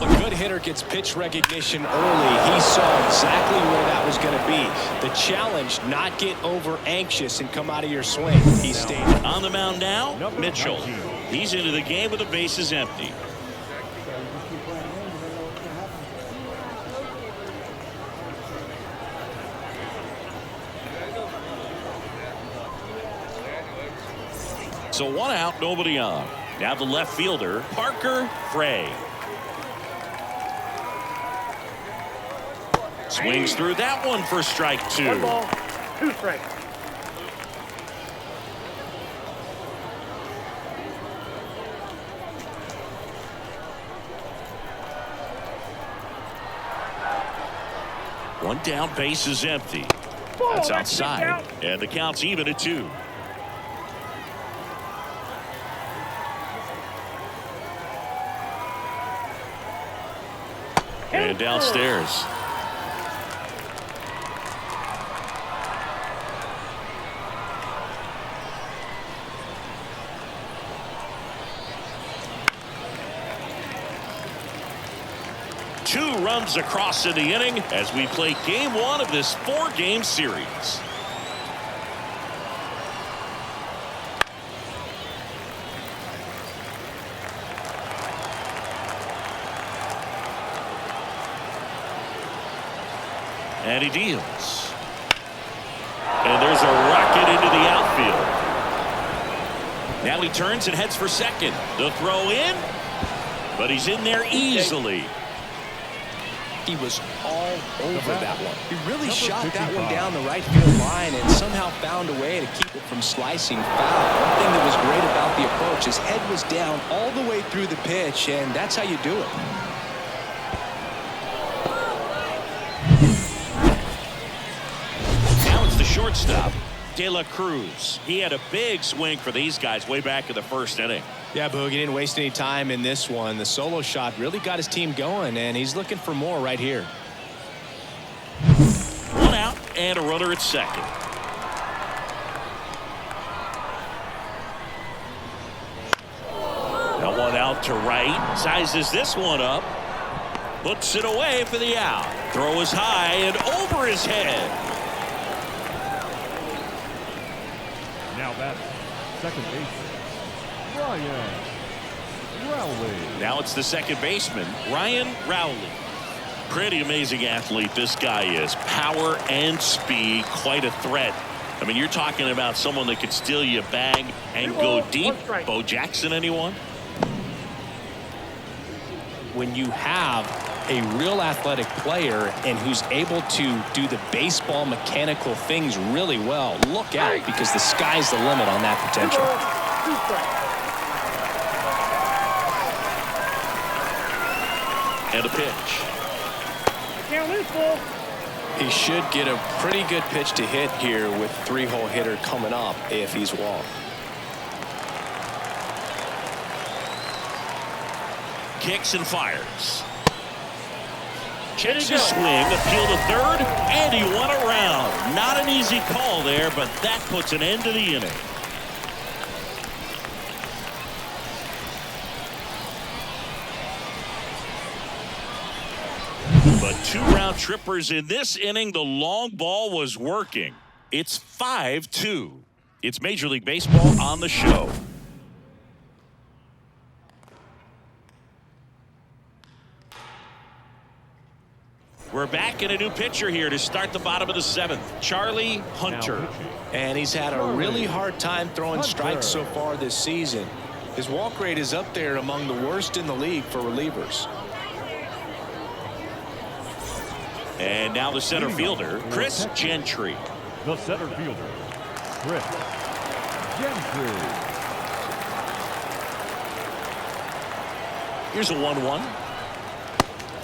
Speaker 2: A good hitter gets pitch recognition early. He saw exactly where that was going to be. The challenge, not get over anxious and come out of your swing. He stayed
Speaker 1: on the mound now. Mitchell. He's into the game with the bases empty. So 1 out, nobody on. Now the left fielder, Parker Frey. Swings through that one for strike 2.
Speaker 4: 1 ball, 2 strikes.
Speaker 1: One down, base is empty. That's outside, and the count's even at 2. And downstairs. Two runs across in the inning as we play game 1 of this 4-game series. And he deals. And there's a rocket into the outfield. Now he turns and heads for second. The throw in, but he's in there easily.
Speaker 2: He was all over that one. He really shot that one down the right field line and somehow found a way to keep it from slicing foul. One thing that was great about the approach, his head was down all the way through the pitch, and that's how you do it.
Speaker 1: Now it's the shortstop, De La Cruz. He had a big swing for these guys way back in the first inning.
Speaker 2: Yeah, Boog, he didn't waste any time in this one. The solo shot really got his team going, and he's looking for more right here.
Speaker 1: 1 out and a runner at second. Now 1 out to right. Sizes this one up. Puts it away for the out. Throw is high and over his head.
Speaker 3: Now that's second baseman, Ryan Rowley.
Speaker 1: Now it's the second baseman, Ryan Rowley. Pretty amazing athlete this guy is. Power and speed, quite a threat. I mean, you're talking about someone that could steal you a bag and go deep. Bo Jackson, anyone?
Speaker 2: When you have a real athletic player and who's able to do the baseball mechanical things really well, look out, because the sky's the limit on that potential.
Speaker 4: 2 strikes.
Speaker 1: And a pitch.
Speaker 4: The count is full.
Speaker 2: He should get a pretty good pitch to hit here with 3-hole hitter coming up if he's walked.
Speaker 1: Kicks and fires. Checks his swing, appeal to third, and he won a round. Not an easy call there, but that puts an end to the inning. But 2 round trippers in this inning. The long ball was working. It's 5-2. It's Major League Baseball on the show. We're back in a new pitcher here to start the bottom of the 7th. Charlie Hunter.
Speaker 2: And he's had a really hard time throwing strikes so far this season. His walk rate is up there among the worst in the league for relievers.
Speaker 1: And now the center fielder, Chris Gentry.
Speaker 3: The center fielder, Chris Gentry.
Speaker 1: Here's a 1-1.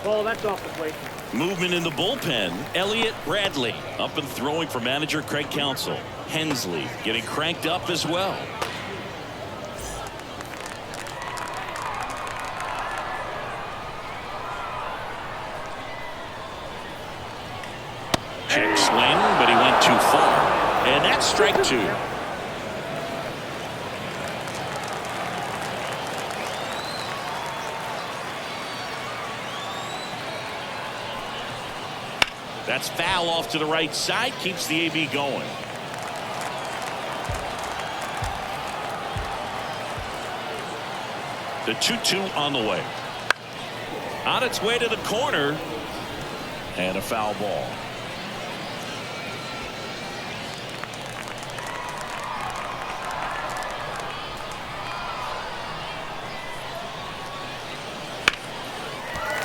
Speaker 4: Ball, that's off the plate.
Speaker 1: Movement in the bullpen. Elliott Bradley up and throwing for manager Craig Counsell. Hensley getting cranked up as well. Check swing, but he went too far. And that's strike two. That's foul off to the right side. Keeps the AB going. The 2-2 on the way. On its way to the corner. And a foul ball.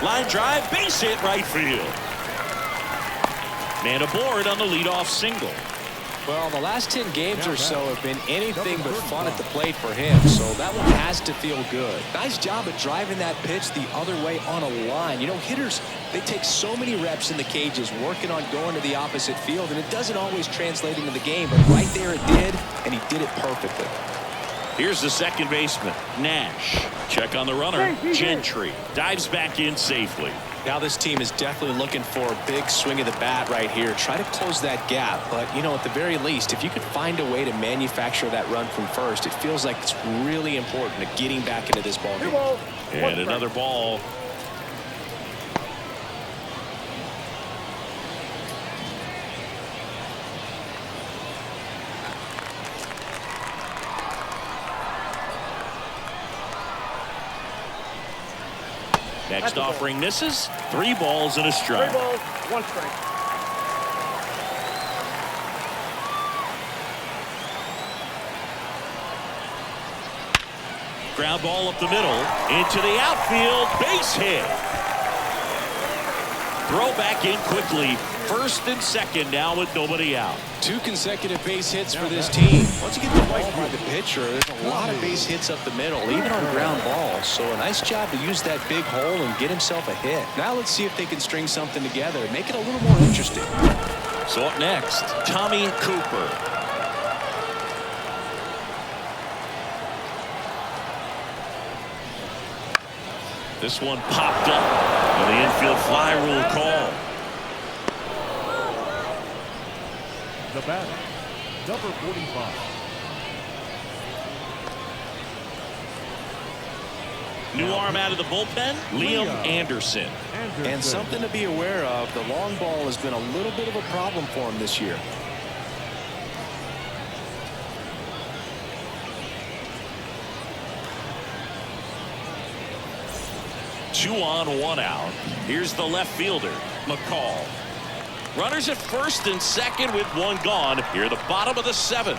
Speaker 1: Line drive, base hit right field. Man aboard on the leadoff single.
Speaker 2: Well, the last 10 games or so have been anything but fun at the plate for him, so that one has to feel good. Nice job of driving that pitch the other way on a line. You know, hitters, they take so many reps in the cages working on going to the opposite field, and it doesn't always translate into the game, but right there it did, and he did it perfectly.
Speaker 1: Here's the second baseman, Nash. Check on the runner, Gentry. Dives back in safely.
Speaker 2: Now this team is definitely looking for a big swing of the bat right here. Try to close that gap. But, you know, at the very least, if you could find a way to manufacture that run from first, it feels like it's really important to getting back into this ball game.
Speaker 1: And another ball. Next offering misses. 3 balls and a strike.
Speaker 4: 3 balls, 1 strike.
Speaker 1: Ground ball up the middle. Into the outfield. Base hit. Throw back in quickly. First and second now with nobody out.
Speaker 2: 2 consecutive base hits for this team. Once you get the ball by the pitcher, there's a lot of base hits up the middle, even on ground balls. So a nice job to use that big hole and get himself a hit. Now let's see if they can string something together, make it a little more interesting.
Speaker 1: So up next, Tommy Cooper. This one popped up. And the infield fly rule call.
Speaker 3: The batter, number 45.
Speaker 1: New arm out of the bullpen, Liam Anderson.
Speaker 2: And something to be aware of, the long ball has been a little bit of a problem for him this year.
Speaker 1: Two on, 1 out. Here's the left fielder, McCall. Runners at first and second with 1 gone. Here the bottom of the 7th.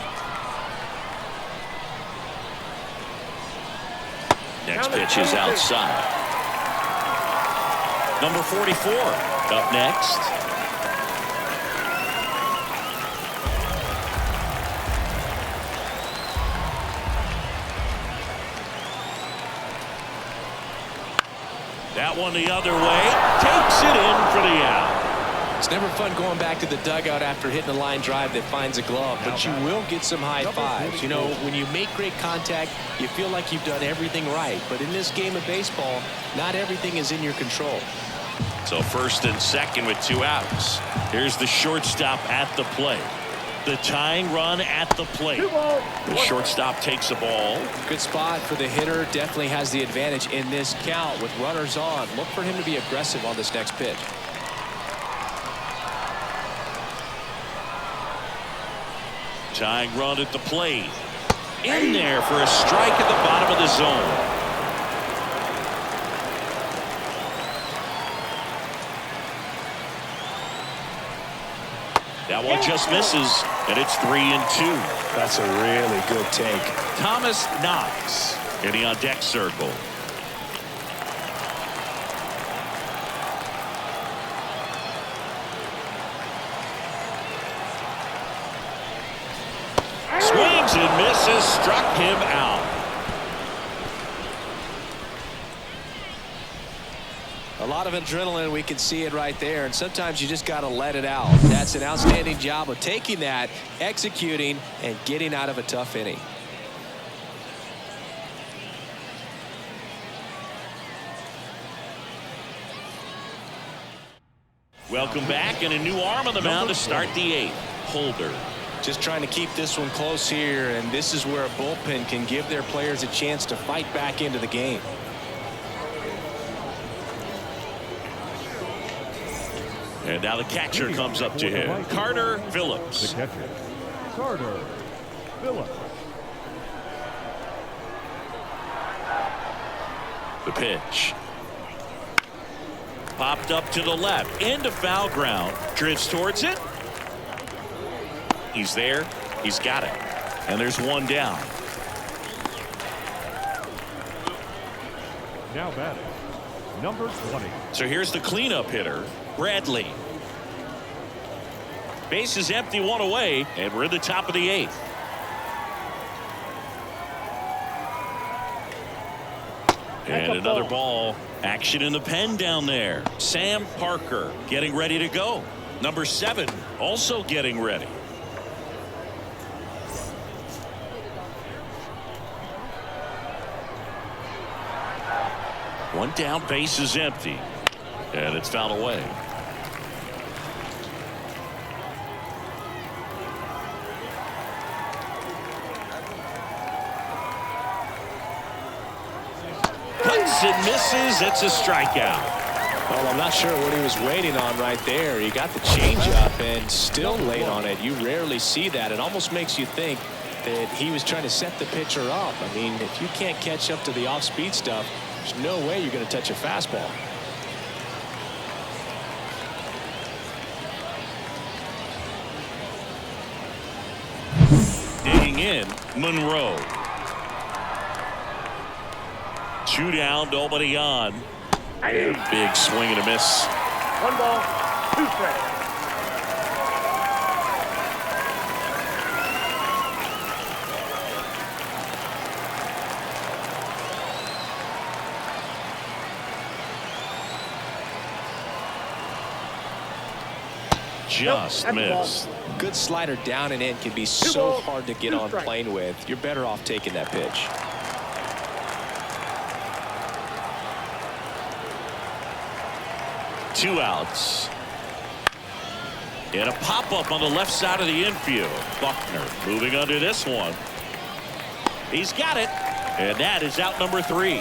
Speaker 1: Next pitch is outside. Number 44 up next. That one the other way. Takes it in for the out.
Speaker 2: It's never fun going back to the dugout after hitting a line drive that finds a glove, but you will get some high fives. You know, when you make great contact, you feel like you've done everything right. But in this game of baseball, not everything is in your control.
Speaker 1: So first and second with 2 outs. Here's the shortstop at the plate. The tying run at the plate. The shortstop takes a ball.
Speaker 2: Good spot for the hitter. Definitely has the advantage in this count with runners on. Look for him to be aggressive on this next pitch.
Speaker 1: Tying run at the plate. In there for a strike at the bottom of the zone. That one just misses, and it's 3-2.
Speaker 2: That's a really good take.
Speaker 1: Thomas Knox in the on-deck circle. Swings and misses, struck him out.
Speaker 2: A lot of adrenaline, we can see it right there, and sometimes you just got to let it out. That's an outstanding job of taking that, executing, and getting out of a tough inning.
Speaker 1: Welcome back, and a new arm on the mound to start the 8th. Holder.
Speaker 2: Just trying to keep this one close here, and this is where a bullpen can give their players a chance to fight back into the game.
Speaker 1: And now the catcher comes up to him. Carter Phillips.
Speaker 3: The catcher, Carter Phillips.
Speaker 1: The pitch. Popped up to the left. Into foul ground. Drifts towards it. He's there. He's got it. And there's one down.
Speaker 3: Now batting, number 20.
Speaker 1: So here's the cleanup hitter, Bradley. Base is empty, one away, and we're in the top of the 8th. And another ball. Action in the pen down there. Sam Parker getting ready to go. Number 7 also getting ready. One down, base is empty. And it's fouled away. Punts and misses. It's a strikeout.
Speaker 2: Well, I'm not sure what he was waiting on right there. He got the changeup and still late on it. You rarely see that. It almost makes you think that he was trying to set the pitcher up. I mean, if you can't catch up to the off-speed stuff, there's no way you're going to touch a fastball.
Speaker 1: Digging in, Monroe. 2 down, nobody on. Big swing and a miss.
Speaker 4: 1 ball, 2 strikes.
Speaker 1: Just missed.
Speaker 2: Good slider down and in can be so hard to get on plane with. You're better off taking that pitch.
Speaker 1: Two outs. And a pop-up on the left side of the infield. Buckner moving under this one. He's got it. And that is out number 3.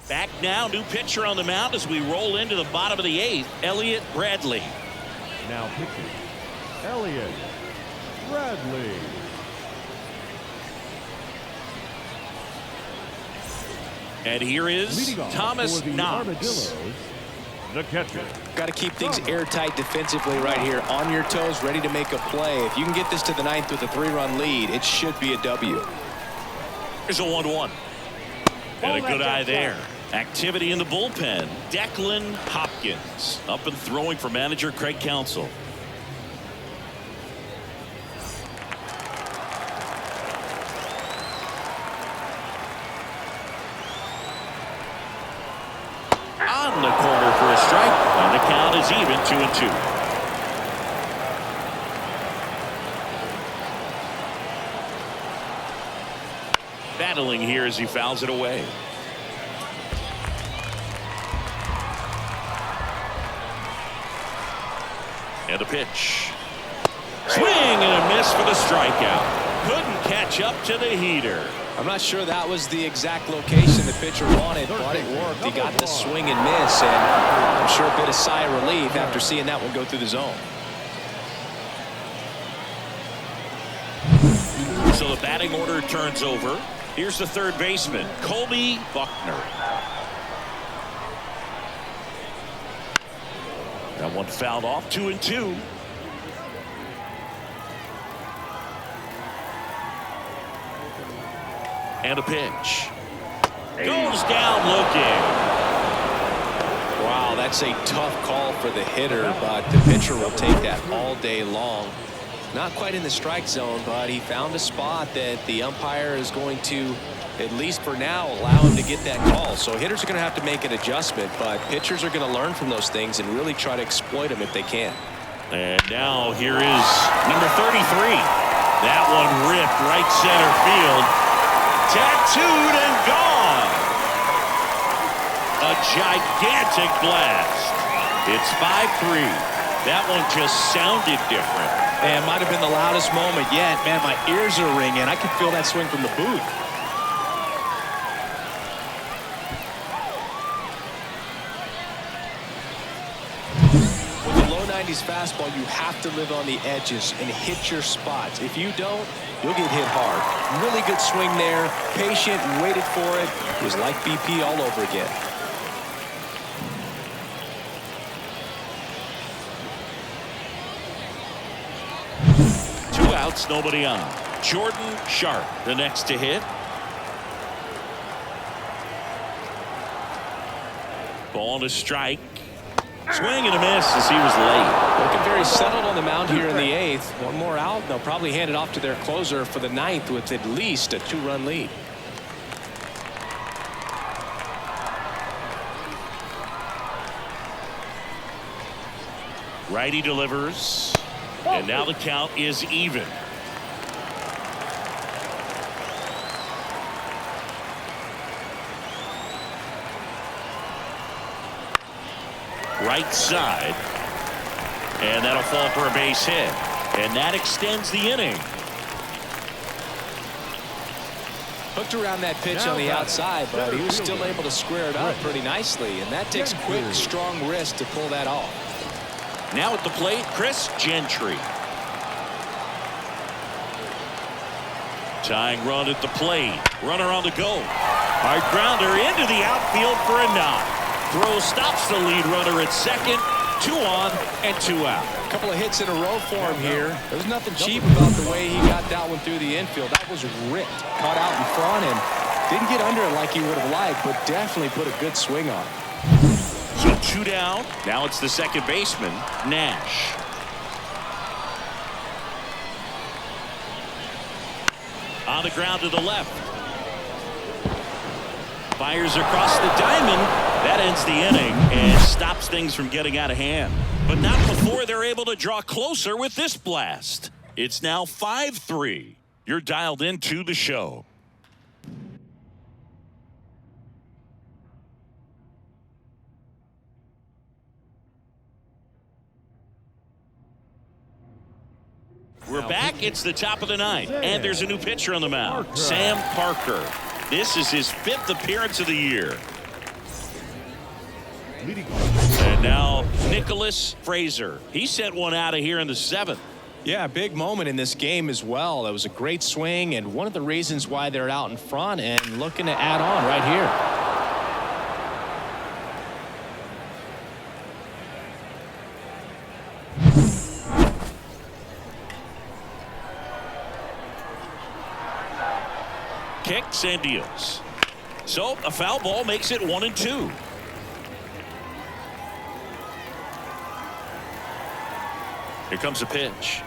Speaker 1: Back now, new pitcher on the mound as we roll into the bottom of the 8th. Elliott Bradley.
Speaker 3: Now pitching, Elliott Bradley.
Speaker 1: And here is
Speaker 3: Leading off
Speaker 1: Thomas
Speaker 3: for the
Speaker 1: Knox.
Speaker 3: Armadillos, the catcher.
Speaker 2: Got to keep things airtight defensively right here. On your toes, ready to make a play. If you can get this to the 9th with a 3-run lead, it should be a W.
Speaker 1: Here's a 1-1. And a good eye there. Activity in the bullpen. Declan Hopkins up and throwing for manager Craig Counsell. On the corner for a strike, and the count is even 2-2. Battling here as he fouls it away. And a pitch. Swing and a miss for the strikeout. Couldn't catch up to the heater.
Speaker 2: I'm not sure that was the exact location the pitcher wanted, but it worked. He got the swing and miss, and I'm sure a bit of sigh of relief after seeing that one go through the zone.
Speaker 1: So the batting order turns over. Here's the third baseman, Colby Buckner. That one fouled off, 2-2. And a pitch. Goes down looking.
Speaker 2: Wow, that That's a tough call for the hitter, but the pitcher will take that all day long. Not quite in the strike zone, but he found a spot that the umpire is going to, at least for now, allow him to get that call. So hitters are going to have to make an adjustment, but pitchers are going to learn from those things and really try to exploit them if they can.
Speaker 1: And now here is number 33. That one ripped right center field. Tattooed and gone. A gigantic blast. It's 5-3. That one just sounded different.
Speaker 2: And might have been the loudest moment yet. Man, my ears are ringing. I can feel that swing from the booth. With a low 90s fastball, you have to live on the edges and hit your spots. If you don't, you'll get hit hard. Really good swing there. Patient, waited for it. It was like BP all over again.
Speaker 1: Outs, nobody on. Jordan Sharp, the next to hit. Ball to strike. Swing and a miss as he was late.
Speaker 2: Looking very settled on the mound here in the 8th. One more out. They'll probably hand it off to their closer for the 9th with at least a 2-run lead.
Speaker 1: Righty delivers. And now the count is even. Right side. And that'll fall for a base hit. And that extends the inning.
Speaker 2: Hooked around that pitch on the outside, but he was still able to square it up pretty nicely. And that takes quick, strong wrist to pull that off.
Speaker 1: Now at the plate, Chris Gentry. Tying run at the plate. Runner on the go. Hard grounder into the outfield for a knock. Throw stops the lead runner at second. 2 on and 2 out.
Speaker 2: A couple of hits in a row for him here. There's nothing cheap about the way he got that one through the infield. That was ripped. Caught out in front and didn't get under it like he would have liked, but definitely put a good swing on it.
Speaker 1: So 2 down. Now it's the second baseman, Nash. On the ground to the left. Fires across the diamond. That ends the inning and stops things from getting out of hand. But not before they're able to draw closer with this blast. It's now 5-3. You're dialed into the show. We're back. It's the top of the 9th, and there's a new pitcher on the mound, Sam Parker. This is his 5th appearance of the year. And now Nicholas Fraser. He sent one out of here in the 7th.
Speaker 2: Yeah, big moment in this game as well. That was a great swing and one of the reasons why they're out in front and looking to add on right here.
Speaker 1: Kicks and deals. So a foul ball makes it 1-2. Here comes a pitch.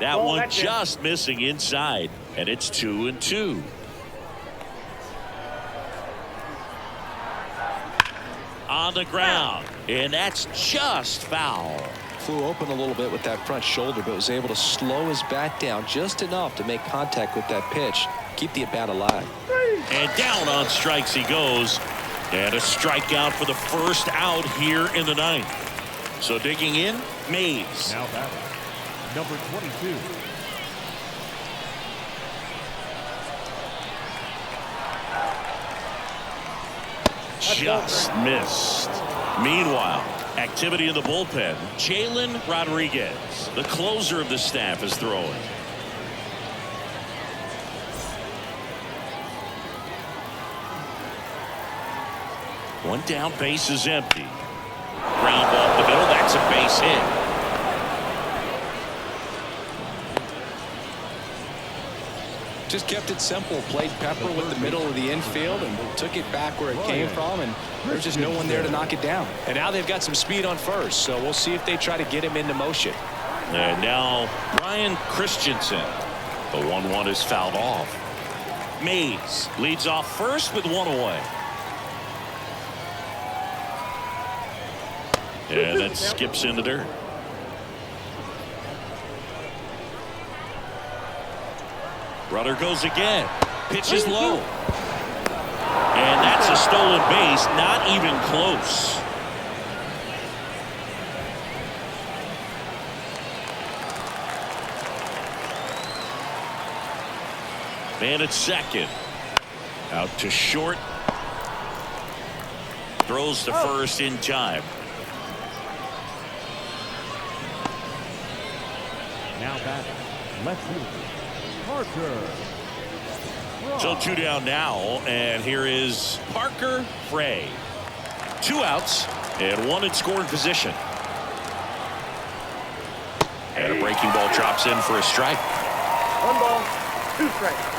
Speaker 1: That one just missing inside, and it's 2-2. On the ground, and that's just foul.
Speaker 2: Flew open a little bit with that front shoulder, but was able to slow his bat down just enough to make contact with that pitch. Keep the at-bat alive.
Speaker 1: And down on strikes he goes. And a strikeout for the first out here in the 9th. So digging in, Mays.
Speaker 3: Now batting, number 22.
Speaker 1: Just missed. Meanwhile, activity in the bullpen. Jalen Rodriguez, the closer of the staff, is throwing. One down, base is empty. Ground ball up the middle. That's a base hit.
Speaker 2: Just kept it simple. Played pepper with the middle of the infield and took it back where it came from, and there's just no one there to knock it down. And now they've got some speed on first, so we'll see if they try to get him into motion.
Speaker 1: And now Brian Christensen. The 1-1 is fouled off. Mays leads off first with one away. And that skips into dirt. Runner goes again. Pitch is low. And that's a stolen base. Not even close. Man at second. Out to short. Throws to first in time.
Speaker 3: Now batting, left fielder, Parker.
Speaker 1: So 2 down now, and here is Parker Frey. 2 outs and 1 in scoring position. And a breaking ball drops in for a strike.
Speaker 4: 1 ball, 2 strikes.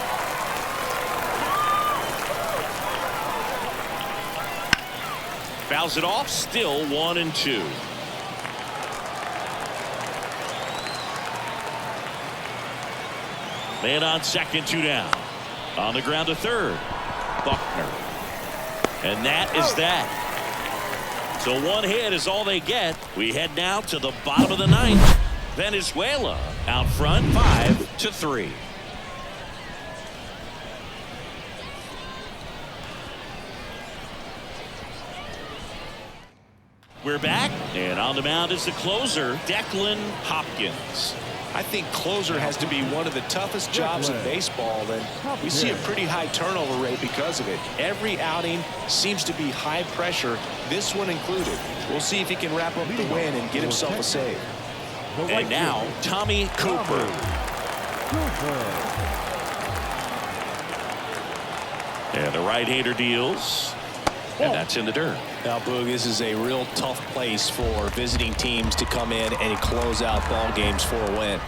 Speaker 1: Fouls it off, still 1-2. Man on second, 2 down. On the ground to third. Buckner. And that is that. So 1 hit is all they get. We head now to the bottom of the 9th. Venezuela out front 5-3. We're back, and on the mound is the closer, Declan Hopkins.
Speaker 2: I think closer has to be one of the toughest jobs in baseball, and we see a pretty high turnover rate because of it. Every outing seems to be high pressure, this one included. We'll see if he can wrap up the win and get himself a save.
Speaker 1: And now, Tommy Cooper. And the right-hander deals. And that's in the dirt.
Speaker 2: Now, Boog, this is a real tough place for visiting teams to come in and close out ball games for a win.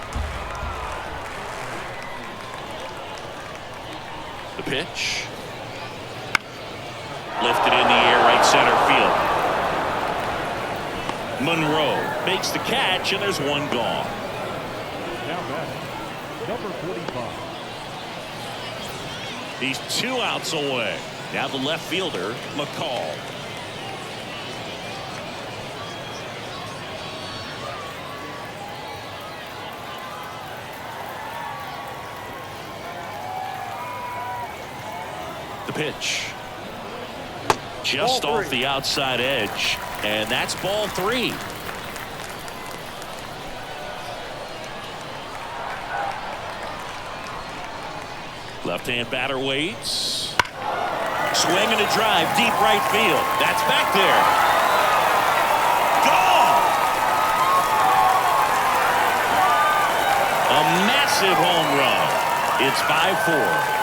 Speaker 1: The pitch. Lifted in the air, right center field. Monroe makes the catch, and there's 1 gone.
Speaker 3: Now batting, number 45.
Speaker 1: He's 2 outs away. Now the left fielder, McCall. The pitch. Just off the outside edge, and that's ball 3. Left-hand batter waits. Swing and a drive, deep right field. That's back there. Gone! A massive home run. It's 5-4.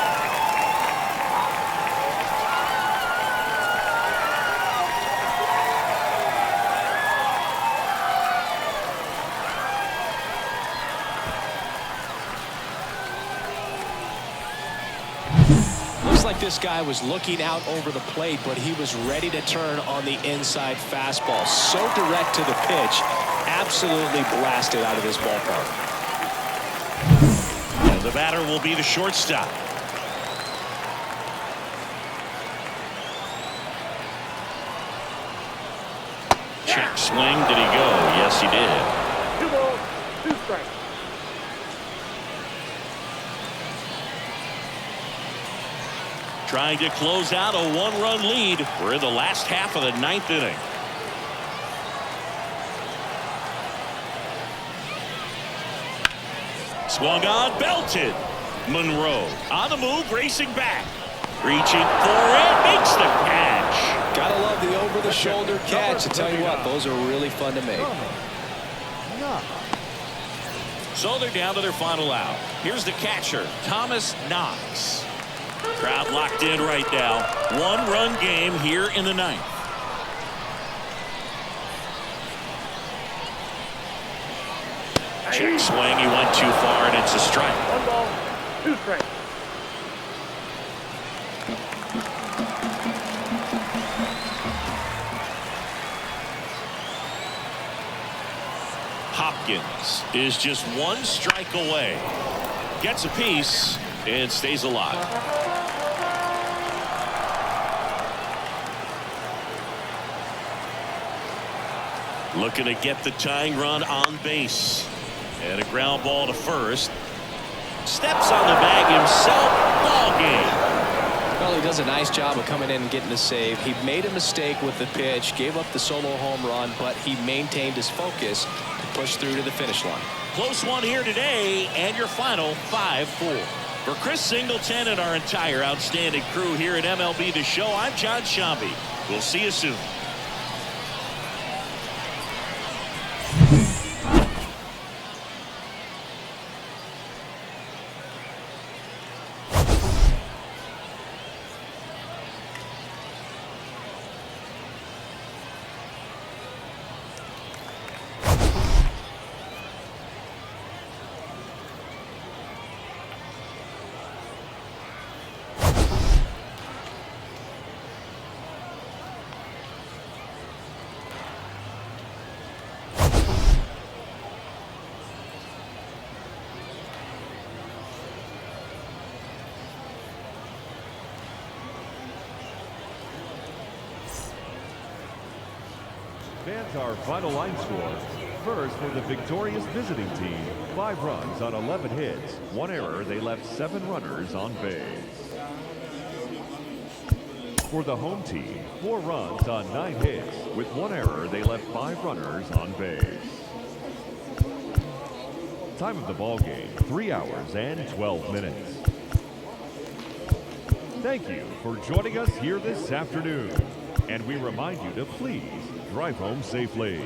Speaker 2: Like this guy was looking out over the plate, but he was ready to turn on the inside fastball. So direct to the pitch, absolutely blasted out of this ballpark.
Speaker 1: And the batter will be the shortstop. Check swing. Did he go? Yes, he did.
Speaker 4: 2 balls, 2 strikes.
Speaker 1: Trying to close out a 1-run lead. We're in the last half of the 9th inning. Swung on, belted. Monroe on the move, racing back. Reaching for it, makes the catch.
Speaker 2: Gotta love the over-the-shoulder catch. I tell you what, those are really fun to make.
Speaker 1: So they're down to their final out. Here's the catcher, Thomas Knox. Crowd locked in right now. 1-run game here in the 9th. Check swing. He went too far, and it's a strike.
Speaker 4: 1 ball, 2 strikes.
Speaker 1: Hopkins is just one strike away. Gets a piece and stays alive. Looking to get the tying run on base. And a ground ball to first. Steps on the bag himself. Ball game.
Speaker 2: Well, he does a nice job of coming in and getting the save. He made a mistake with the pitch, gave up the solo home run, but he maintained his focus to push through to the finish line.
Speaker 1: Close one here today, and your final 5-4. For Chris Singleton and our entire outstanding crew here at MLB The Show, I'm John Shambi. We'll see you soon.
Speaker 3: Fans, our final line score. First, for the victorious visiting team, 5 runs on 11 hits. 1 error, they left 7 runners on base. For the home team, 4 runs on 9 hits. With 1 error, they left 5 runners on base. Time of the ball game, 3 hours and 12 minutes. Thank you for joining us here this afternoon. And we remind you to please drive home safely.